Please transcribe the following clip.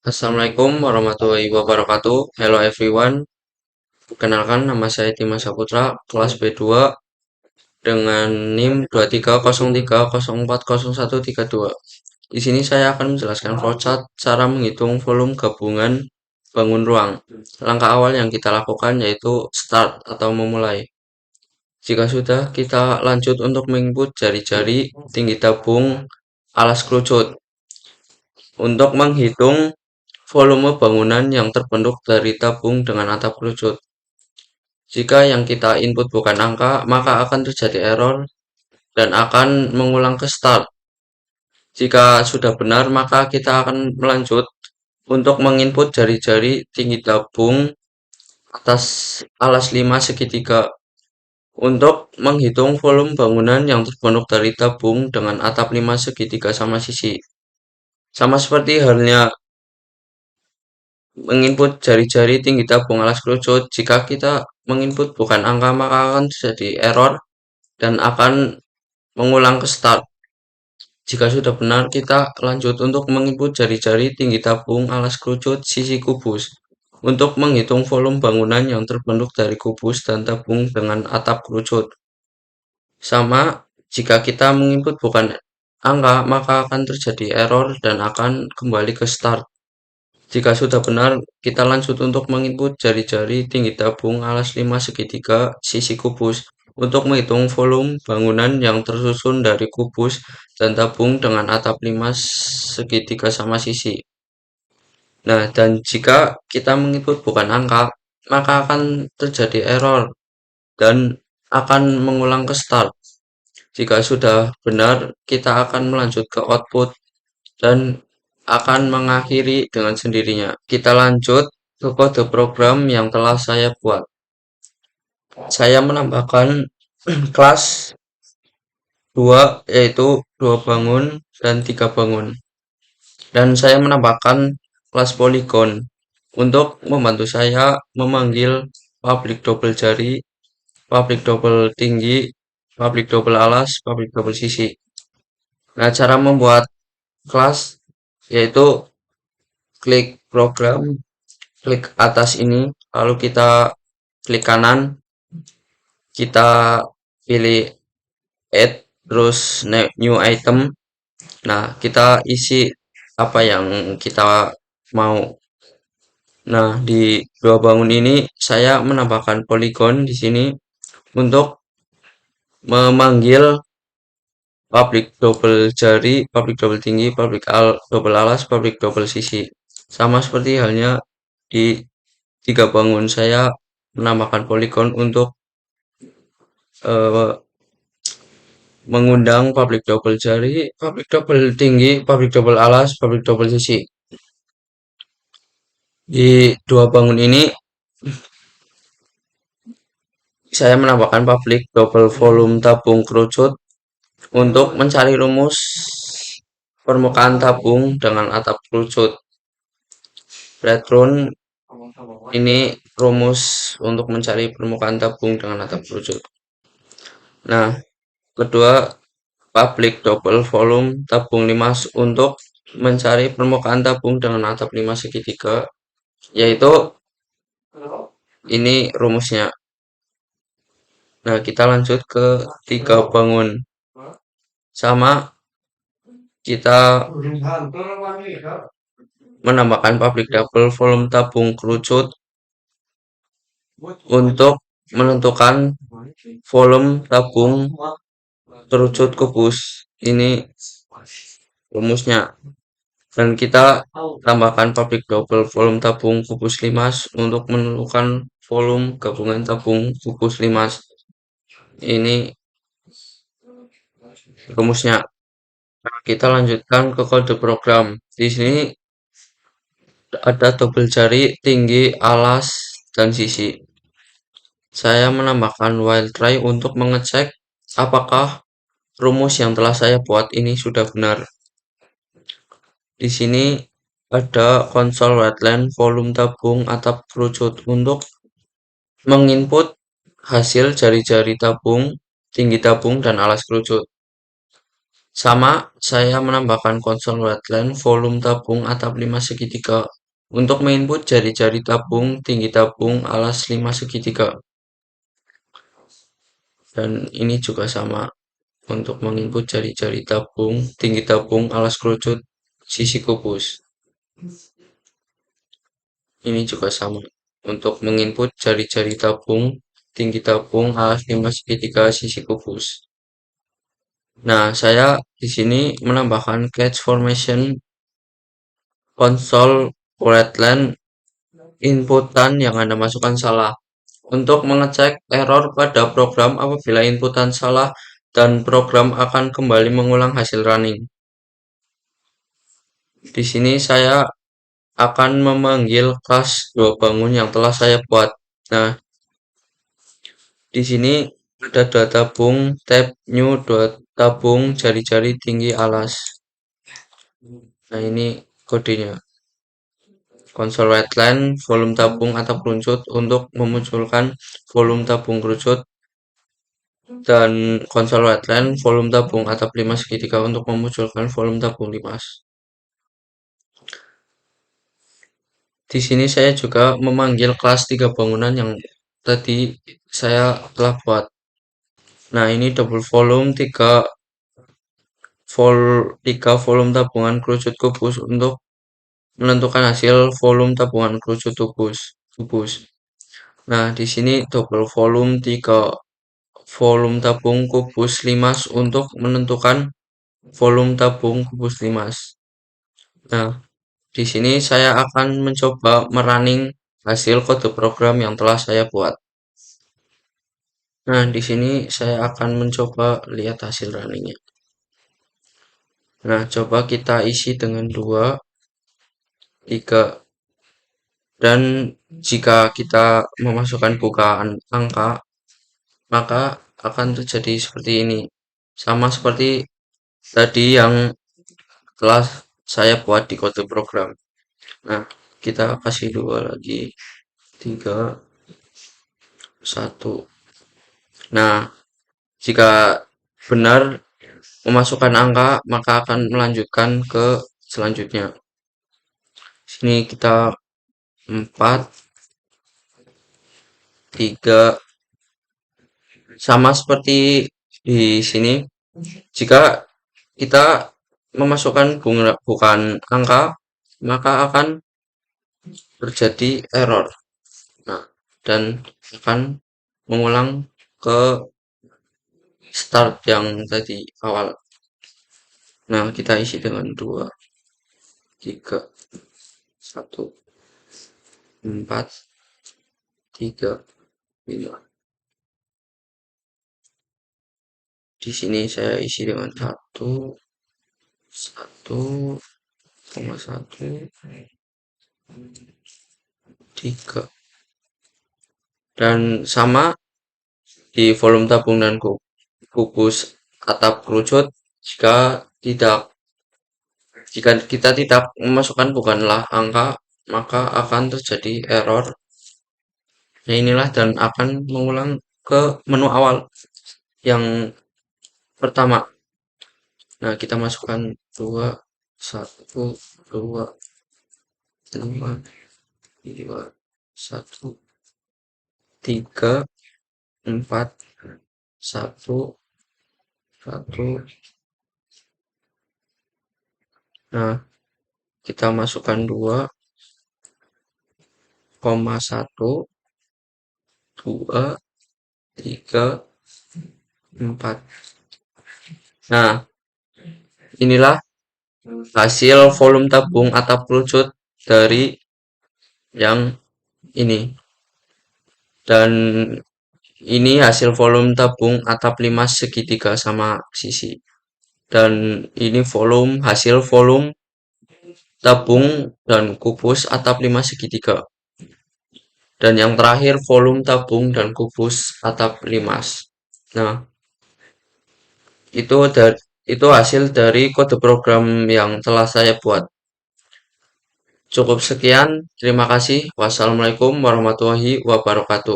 Assalamualaikum warahmatullahi wabarakatuh. Hello everyone. Perkenalkan nama saya Dimas Saputra, kelas B2 dengan NIM 2303040132. Di sini saya akan menjelaskan flowchart cara menghitung volume gabungan bangun ruang. Langkah awal yang kita lakukan yaitu start atau memulai. Jika sudah, kita lanjut untuk menginput jari-jari, tinggi tabung, alas kerucut. Untuk menghitung volume bangunan yang terbentuk dari tabung dengan atap kerucut. Jika yang kita input bukan angka, maka akan terjadi error dan akan mengulang ke start. Jika sudah benar, maka kita akan melanjut untuk menginput jari-jari tinggi tabung atas alas 5 segitiga untuk menghitung volume bangunan yang terbentuk dari tabung dengan atap 5 segitiga sama sisi. Sama seperti halnya menginput jari-jari tinggi tabung alas kerucut, jika kita menginput bukan angka maka akan terjadi error dan akan mengulang ke start. Jika sudah benar, kita lanjut untuk menginput jari-jari tinggi tabung alas kerucut sisi kubus untuk menghitung volume bangunan yang terbentuk dari kubus dan tabung dengan atap kerucut. Sama, jika kita menginput bukan angka, maka akan terjadi error dan akan kembali ke start. Jika sudah benar, kita lanjut untuk menginput jari-jari tinggi tabung alas 5 segitiga sisi kubus untuk menghitung volume bangunan yang tersusun dari kubus dan tabung dengan atap 5 segitiga sama sisi. Nah, dan jika kita menginput bukan angka, maka akan terjadi error dan akan mengulang ke start. Jika sudah benar, kita akan melanjut ke output dan akan mengakhiri dengan sendirinya. Kita lanjut ke kode program yang telah saya buat. Saya menambahkan kelas 2 yaitu 2 bangun dan 3 bangun. Dan saya menambahkan kelas polygon untuk membantu saya memanggil pabrik double jari, pabrik double tinggi, pabrik double alas, pabrik double sisi. Nah, cara membuat kelas yaitu klik program, klik atas ini, lalu kita klik kanan, kita pilih add, terus new item. Nah, kita isi apa yang kita mau. Nah, di dua bangun ini saya menambahkan polygon di sini untuk memanggil pabrik double jari, pabrik double tinggi, pabrik double alas, pabrik double sisi. Sama seperti halnya di 3 bangun, saya menambahkan polygon untuk eh, mengundang pabrik double jari, pabrik double tinggi, pabrik double alas, pabrik double sisi. Di 2 bangun ini saya menambahkan pabrik double volume tabung kerucut untuk mencari rumus permukaan tabung dengan atap kerucut. Redrun ini rumus untuk mencari permukaan tabung dengan atap kerucut. Nah, kedua pabrik double volume tabung 5 untuk mencari permukaan tabung dengan atap 5 segitiga, yaitu ini rumusnya. Nah, kita lanjut ke 3 bangun. Sama, kita menambahkan pabrik double volume tabung kerucut untuk menentukan volume tabung kerucut kubus. Ini rumusnya. Dan kita tambahkan pabrik double volume tabung kubus 5 untuk menentukan volume gabungan tabung kubus 5. Ini rumusnya. Kita lanjutkan ke kode program. Di sini ada double jari, tinggi, alas, dan sisi. Saya menambahkan while try untuk mengecek apakah rumus yang telah saya buat ini sudah benar. Di sini ada konsol wetland volume tabung atap kerucut untuk menginput hasil jari-jari tabung, tinggi tabung, dan alas kerucut. Sama, saya menambahkan konsol wetland, volume tabung, atap 5 segitiga. Untuk menginput jari-jari tabung, tinggi tabung, alas 5 segitiga. Dan ini juga sama untuk menginput jari-jari tabung, tinggi tabung, alas kerucut, sisi kubus. Ini juga sama untuk menginput jari-jari tabung, tinggi tabung, alas 5 segitiga, sisi kubus. Nah, saya di sini menambahkan catch formation konsol wetland inputan yang Anda masukkan salah. Untuk mengecek error pada program apabila inputan salah dan program akan kembali mengulang hasil running. Di sini saya akan memanggil kelas 2 bangun yang telah saya buat. Nah, di sini ada 2 tabung, tab new 2 tabung, jari-jari tinggi alas. Nah, ini kodenya. Konsol wetland, volume tabung atau kerucut untuk memunculkan volume tabung kerucut, dan konsol wetland, volume tabung atap 5 segitiga untuk memunculkan volume tabung limas. Di sini saya juga memanggil kelas 3 bangunan yang tadi saya telah buat. Nah, ini double volume 3 volume tabungan kerucut kubus untuk menentukan hasil volume tabungan kerucut kubus. Nah, di sini double volume 3 volume tabung kubus limas untuk menentukan volume tabung kubus limas. Nah, di sini saya akan mencoba merunning hasil kode program yang telah saya buat. Nah, di sini saya akan mencoba lihat hasil runningnya. Nah, coba kita isi dengan 2, 3, dan jika kita memasukkan bukaan angka, maka akan terjadi seperti ini. Sama seperti tadi yang telah saya buat di kode program. Nah, kita kasih 2 lagi, 3, 1. Nah, jika benar memasukkan angka, maka akan melanjutkan ke selanjutnya. Sini kita 4, 3, sama seperti di sini. Jika kita memasukkan bukan angka, maka akan terjadi error. Nah, dan akan mengulang ke start yang tadi awal. Nah, kita isi dengan 2, 3, 1, 4, 3, 5. Di sini saya isi dengan 1, 1,1, 3. Dan sama di volume tabung dan kubus atap kerucut, jika kita tidak memasukkan bukanlah angka, maka akan terjadi error. Nah, inilah dan akan mengulang ke menu awal yang pertama. Nah, kita masukkan 2, 1, 2, 5, 2, 1, 3, 4, 1, 1. Nah, kita masukkan 2,1, 2, 3, 4. Nah, inilah hasil volume tabung atap kerucut dari yang ini. Dan ini hasil volume tabung atap 5 segitiga sama sisi. Dan ini hasil volume tabung dan kubus atap 5 segitiga. Dan yang terakhir volume tabung dan kubus atap limas. Nah, itu hasil dari kode program yang telah saya buat. Cukup sekian, terima kasih. Wassalamualaikum warahmatullahi wabarakatuh.